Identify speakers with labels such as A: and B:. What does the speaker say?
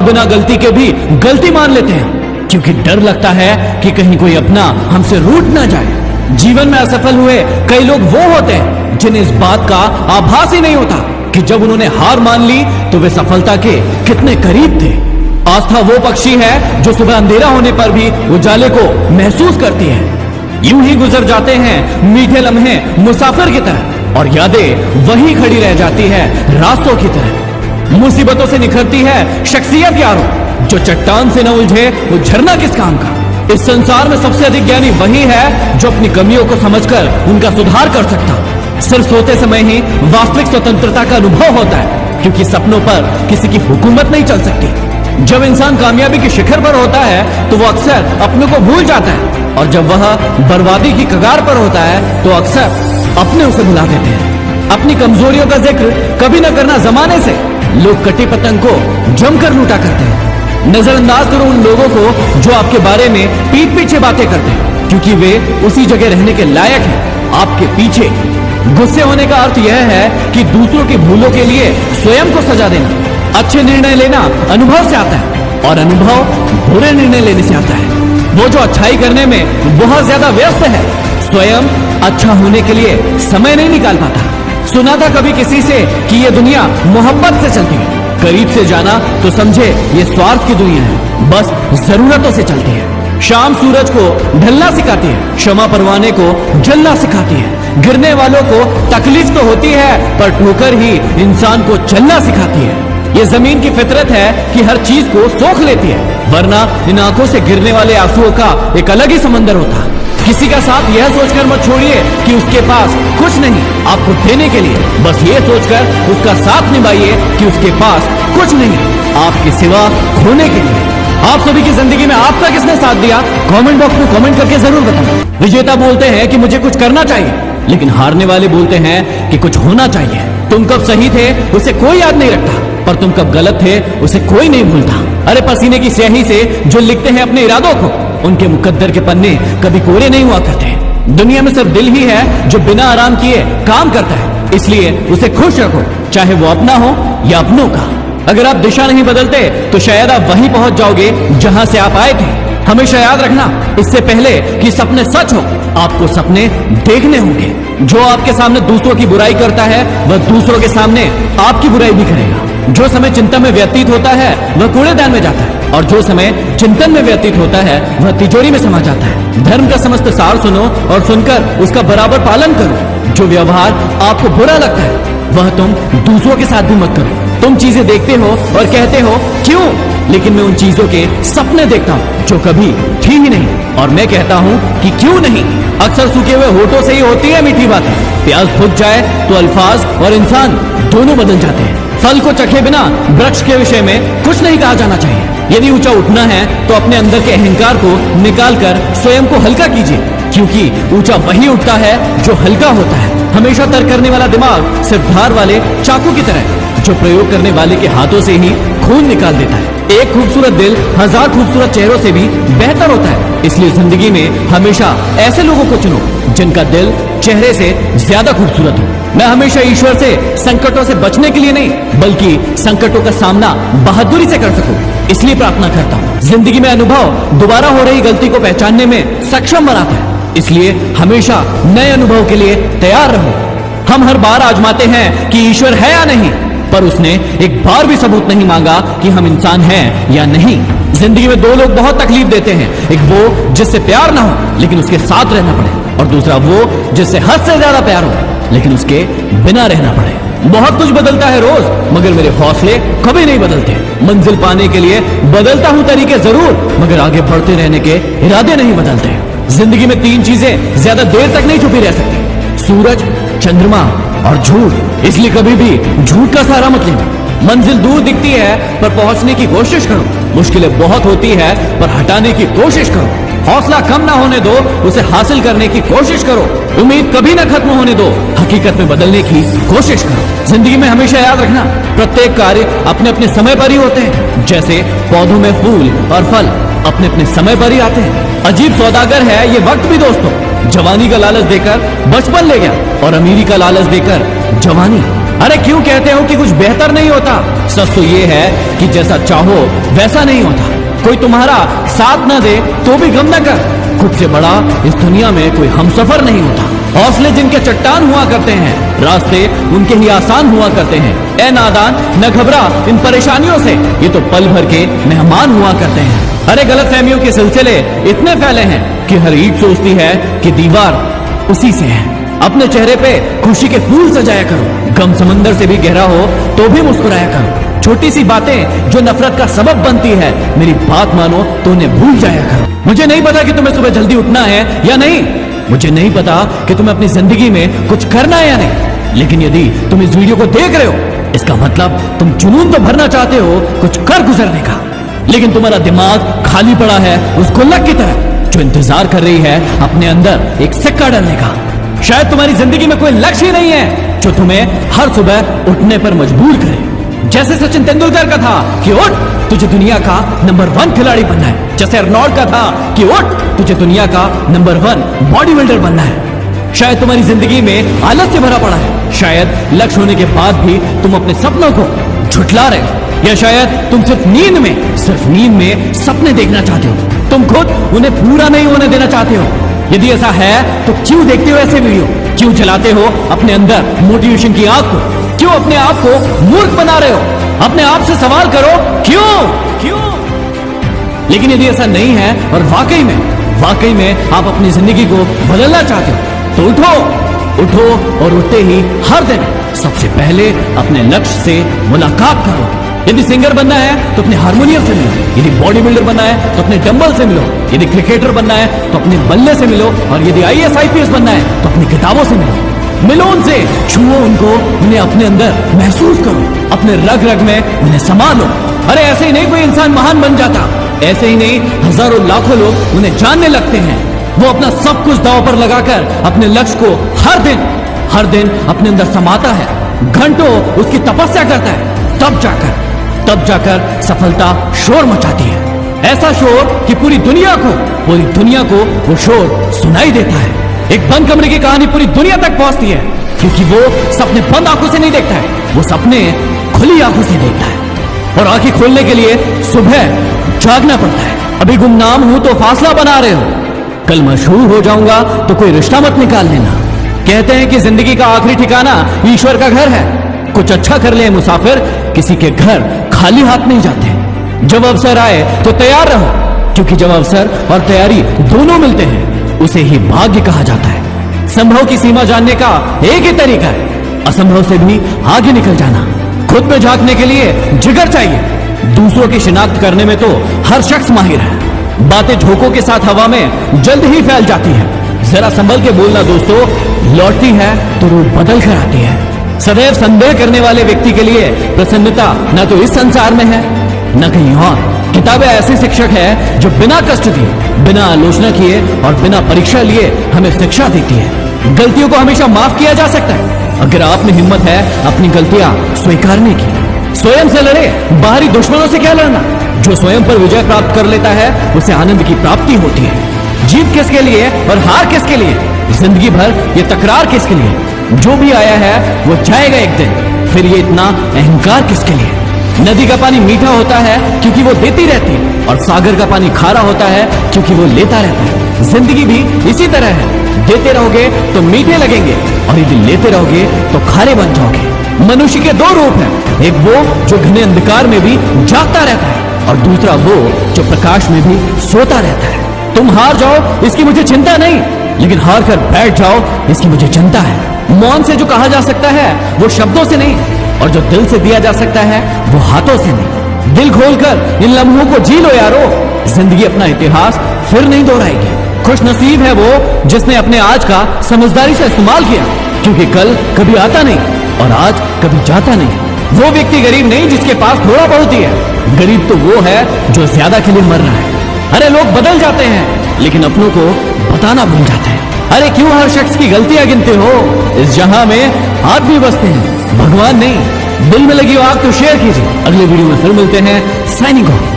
A: बिना गलती के भी गलती मान लेते हैं, क्योंकि डर लगता है कि कहीं कोई अपना हमसे रूठ ना जाए। जीवन में असफल हुए कई लोग वो होते हैं जिन्हें इस बात का आभास ही नहीं होता कि जब उन्होंने हार मान ली तो वे सफलता के कितने करीब थे। आस्था वो पक्षी है जो सुबह अंधेरा होने पर भी उजाले को महसूस करती है। यूं ही गुजर जाते हैं मीठे लम्हे मुसाफिर की तरह, और यादें वहीं खड़ी रह जाती है रास्तों की तरह। मुसीबतों से निखरती है शख्सियत यारों, जो चट्टान से न उलझे वो झरना किस काम का। इस संसार में सबसे अधिक ज्ञानी वही है जो अपनी कमियों को समझकर उनका सुधार कर सकता। सिर्फ सोते समय ही वास्तविक स्वतंत्रता का अनुभव होता है, क्योंकि सपनों पर किसी की हुकूमत नहीं चल सकती। जब इंसान कामयाबी के शिखर पर होता है तो वो अक्सर अपने को भूल जाता है, और जब वह बर्बादी की कगार पर होता है तो अक्सर अपने उसे भुला देते हैं। अपनी कमजोरियों का जिक्र कभी न करना जमाने से लोग कटी पतंग को जमकर लूटा करते हैं। नजरअंदाज करो उन लोगों को जो आपके बारे में पीठ पीछे बातें करते हैं, क्योंकि वे उसी जगह रहने के लायक हैं, आपके पीछे। गुस्से होने का अर्थ यह है कि दूसरों की भूलों के लिए स्वयं को सजा देना। अच्छे निर्णय लेना अनुभव से आता है, और अनुभव बुरे निर्णय लेने से आता है। वो जो अच्छाई करने में बहुत ज्यादा व्यस्त है, स्वयं अच्छा होने के लिए समय नहीं निकाल पाता। सुना था कभी किसी से कि ये दुनिया मोहब्बत से चलती है। करीब से जाना तो समझे ये स्वार्थ की दुनिया है, बस जरूरतों से चलती है। शाम सूरज को ढलना सिखाती है, क्षमा परवाने को जलना सिखाती है। गिरने वालों को तकलीफ तो होती है, पर ठोकर ही इंसान को चलना सिखाती है। ये जमीन की फितरत है कि हर चीज को सोख लेती है, वरना इन आंखों से गिरने वाले आंसुओं का एक अलग ही समंदर होता। किसी का साथ यह सोचकर मत छोड़िए कि उसके पास कुछ नहीं आपको देने के लिए, बस ये सोचकर उसका साथ निभाइए कि उसके पास कुछ नहीं आपके सिवा खोने के लिए। आप सभी की जिंदगी में आपका किसने साथ दिया, कमेंट बॉक्स में कमेंट करके जरूर बताएं। विजेता बोलते हैं कि मुझे कुछ करना चाहिए, लेकिन हारने वाले बोलते हैं कि कुछ होना चाहिए। तुम कब सही थे उसे कोई याद नहीं रखता, पर तुम कब गलत थे उसे कोई नहीं भूलता। अरे पसीने की स्याही से जो लिखते हैं अपने इरादों को, उनके मुकद्दर के पन्ने कभी कोरे नहीं हुआ करते। दुनिया में सिर्फ दिल ही है जो बिना आराम किए काम करता है, इसलिए उसे खुश रखो, चाहे वो अपना हो या अपनों का। अगर आप दिशा नहीं बदलते तो शायद आप वहीं पहुंच जाओगे जहां से आप आए थे। हमेशा याद रखना, इससे पहले कि सपने सच हो, आपको सपने देखने होंगे। जो आपके सामने दूसरों की बुराई करता है वह दूसरों के सामने आपकी बुराई भी करेगा। जो समय चिंता में व्यतीत होता है वह कूड़ेदान में जाता है, और जो समय चिंतन में व्यतीत होता है वह तिजोरी में समा जाता है। धर्म का समस्त सार सुनो और सुनकर उसका बराबर पालन करो। जो व्यवहार आपको बुरा लगता है वह तुम दूसरों के साथ भी मत करो। तुम चीजें देखते हो और कहते हो क्यों, लेकिन मैं उन चीजों के सपने देखता हूँ जो कभी थी ही नहीं, और मैं कहता हूँ कि क्यों नहीं। अक्सर सूखे हुए होठों से ही होती है मीठी बातें। प्यास बुझ जाए तो अल्फाज और इंसान दोनों बदल जाते हैं। फल को चखे बिना वृक्ष के विषय में कुछ नहीं कहा जाना चाहिए। यदि ऊंचा उठना है तो अपने अंदर के अहंकार को निकालकर स्वयं को हल्का कीजिए, क्योंकि ऊंचा वही उठता है जो हल्का होता है। हमेशा तर्क करने वाला दिमाग सिर्फ धार वाले चाकू की तरह है, जो प्रयोग करने वाले के हाथों से ही खून निकाल देता है। एक खूबसूरत दिल हजार खूबसूरत चेहरों से भी बेहतर होता है। इसलिए जिंदगी में हमेशा ऐसे लोगों को चुनो जिनका दिल चेहरे से ज्यादा खूबसूरत हो। मैं हमेशा ईश्वर से संकटों से बचने के लिए नहीं, बल्कि संकटों का सामना बहादुरी से कर सकूं, इसलिए प्रार्थना करता हूँ। जिंदगी में अनुभव दोबारा हो रही गलती को पहचानने में सक्षम बनाता है, इसलिए हमेशा नए अनुभव के लिए तैयार रहो। हम हर बार आजमाते हैं कि ईश्वर है या नहीं, पर उसने एक बार भी सबूत नहीं मांगा कि हम इंसान हैं या नहीं। जिंदगी में दो लोग बहुत तकलीफ देते हैं, एक वो जिससे प्यार ना हो लेकिन उसके साथ रहना पड़े, और दूसरा वो जिससे हद से ज्यादा प्यार हो लेकिन उसके बिना रहना पड़े। बहुत कुछ बदलता है रोज, मगर मेरे हौसले कभी नहीं बदलते। मंजिल पाने के लिए बदलता हूं तरीके जरूर, मगर आगे बढ़ते रहने के इरादे नहीं बदलते। जिंदगी में तीन चीजें ज्यादा देर तक नहीं छुपी रह सकती, सूरज, चंद्रमा और झूठ। इसलिए कभी भी झूठ का सहारा मत लेना। मंजिल दूर दिखती है पर पहुंचने की कोशिश करो, मुश्किलें बहुत होती है पर हटाने की कोशिश करो। हौसला कम ना होने दो, उसे हासिल करने की कोशिश करो। उम्मीद कभी ना खत्म होने दो, हकीकत में बदलने की कोशिश करो। जिंदगी में हमेशा याद रखना, प्रत्येक कार्य अपने अपने समय पर ही होते हैं। जैसे पौधों में फूल और फल अपने अपने समय पर ही आते हैं। अजीब सौदागर है ये वक्त भी दोस्तों। जवानी का लालच देकर बचपन ले गया और अमीरी का लालच देकर जवानी अरे क्यों कहते हो कि कुछ बेहतर नहीं होता? सच तो ये है कि जैसा चाहो वैसा नहीं होता। कोई तुम्हारा साथ ना दे तो भी गम न कर। खुद से बड़ा इस दुनिया में कोई हमसफर नहीं होता। हौसले जिनके चट्टान हुआ करते हैं, रास्ते उनके ही आसान हुआ करते हैं। ए नादान, न घबरा इन परेशानियों से, ये तो पल भर के मेहमान हुआ करते हैं। अरे गलतफहमियों के सिलसिले इतने फैले हैं कि हर ईंट सोचती है कि दीवार उसी से है। अपने चेहरे पे खुशी के फूल सजाया करो। गम समंदर से भी गहरा हो तो भी मुस्कुराया करो। छोटी सी बातें जो नफरत का सबब बनती है, मेरी बात मानो तो उन्हें भूल जाया करो। मुझे नहीं पता कि तुम्हें सुबह जल्दी उठना है या नहीं, मुझे नहीं पता कि तुम्हें अपनी जिंदगी में कुछ करना है या नहीं, लेकिन यदि तुम इस वीडियो को देख रहे हो, इसका मतलब तुम जुनून तो भरना चाहते हो कुछ कर गुजरने का, लेकिन तुम्हारा दिमाग खाली पड़ा है उस गुल्लक की तरह जो इंतजार कर रही है अपने अंदर एक सिक्का डालने का। शायद तुम्हारी जिंदगी में कोई लक्ष्य ही नहीं है जो तुम्हें हर सुबह उठने पर मजबूर करे। जैसे सचिन तेंदुलकर का था कि उठ, तुझे दुनिया का नंबर 1 खिलाड़ी बनना है। जैसे अर्नोल्ड का था कि उठ, तुझे दुनिया का नंबर 1 बॉडी बिल्डर बनना है। शायद तुम्हारी जिंदगी में आलस्य भरा पड़ा है। शायद लक्ष्य होने के बाद भी तुम अपने सपनों को झुठला रहे हो, या शायद तुम सिर्फ नींद में सपने देखना चाहते हो। तुम खुद उन्हें पूरा नहीं होने देना चाहते हो। यदि ऐसा है तो क्यों देखते हो ऐसे वीडियो? क्यों चलाते हो अपने अंदर मोटिवेशन की आग को? क्यों अपने आप को मूर्ख बना रहे हो? अपने आप से सवाल करो, क्यों? लेकिन यदि ऐसा नहीं है और वाकई में आप अपनी जिंदगी को बदलना चाहते हो तो उठो और उठते ही हर दिन सबसे पहले अपने लक्ष्य से मुलाकात करो। यदि सिंगर बनना है तो अपने हारमोनियम से मिलो। यदि बॉडी बिल्डर बनना है तो अपने डंबल से मिलो। यदि क्रिकेटर बनना है तो अपने बल्ले से मिलो। और यदि IAS IPS बनना है तो अपनी किताबों से मिलो उनसे, छुओ उनको, उन्हें अपने अंदर महसूस करो, अपने रग रग में उन्हें समा लो। अरे ऐसे ही नहीं कोई इंसान महान बन जाता, ऐसे ही नहीं हजारों लाखों लोग उन्हें जानने लगते हैं। वो अपना सब कुछ दांव पर लगाकर अपने लक्ष्य को हर दिन अपने अंदर समाता है, घंटों उसकी तपस्या करता है, तब जाकर सफलता शोर मचाती है। ऐसा शोर कि पूरी दुनिया को वो शोर सुनाई देता है। एक बंद कमरे की कहानी पूरी दुनिया तक पहुंचती है, क्योंकि वो सपने बंद आंखों से नहीं देखता है, वो सपने खुली आंखों से देखता है। और आंखें खोलने के लिए सुबह जागना पड़ता है। अभी गुमनाम हूं तो फासला बना रहे हो, कल मशहूर हो जाऊंगा तो कोई रिश्ता मत निकाल लेना। कहते हैं कि जिंदगी का आखिरी ठिकाना ईश्वर का घर है। कुछ अच्छा कर ले मुसाफिर, किसी के घर खाली हाथ नहीं जाते। जब अवसर आए तो तैयार रहो, क्योंकि जब अवसर और तैयारी दोनों मिलते हैं उसे ही भाग्य कहा जाता है। संभव की सीमा जानने का एक ही तरीका है, असंभव से भी आगे निकल जाना। खुद पे झांकने के लिए जिगर चाहिए, दूसरों की शिनाख्त करने में तो हर शख्स माहिर है। बातें झोंकों के साथ हवा में जल्द ही फैल जाती है। जरा संभल के बोलना दोस्तों, लौटती है तो रूप बदल कर आती है। सदैव संदेह करने वाले व्यक्ति के लिए प्रसन्नता न तो इस संसार में है न कहीं और। किताबें ऐसे शिक्षक है जो बिना कष्ट दिए, बिना आलोचना किए और बिना परीक्षा लिए हमें शिक्षा देती है। गलतियों को हमेशा माफ किया जा सकता है अगर आप में हिम्मत है अपनी गलतियां स्वीकारने की। स्वयं से लड़े, बाहरी दुश्मनों से क्या लड़ना। जो स्वयं पर विजय प्राप्त कर लेता है उसे आनंद की प्राप्ति होती है। जीत किसके लिए और हार किसके लिए? जिंदगी भर ये तकरार किसके लिए? जो भी आया है वो जाएगा एक दिन, फिर ये इतना अहंकार किसके लिए? नदी का पानी मीठा होता है क्योंकि वो देती रहती है, और सागर का पानी खारा होता है क्योंकि वो लेता रहता है। जिंदगी भी इसी तरह है, देते रहोगे तो मीठे लगेंगे और यदि लेते रहोगे तो खारे बन जाओगे। मनुष्य के दो रूप हैं, एक वो जो घने अंधकार में भी जागता रहता है और दूसरा वो जो प्रकाश में भी सोता रहता है। तुम हार जाओ इसकी मुझे चिंता नहीं, लेकिन हार कर बैठ जाओ इसकी मुझे चिंता है। मौन से जो कहा जा सकता है वो शब्दों से नहीं, और जो दिल से दिया जा सकता है वो हाथों से नहीं। दिल खोलकर इन लम्हों को जी लो यारो, जिंदगी अपना इतिहास फिर नहीं दोहराएगी। खुश नसीब है वो जिसने अपने आज का समझदारी से इस्तेमाल किया, क्योंकि कल कभी आता नहीं और आज कभी जाता नहीं। वो व्यक्ति गरीब नहीं जिसके पास थोड़ा बहुत ही है, गरीब तो वो है जो ज्यादा के लिए मर रहा है। अरे लोग बदल जाते हैं लेकिन अपनों को बताना भूल जाते हैं। अरे क्यों हर शख्स की गलतियां गिनते हो? इस जहां में आदमी बसते हैं, भगवान नहीं। दिल में लगी आग तो शेयर कीजिए। अगले वीडियो में फिर मिलते हैं। Signing off.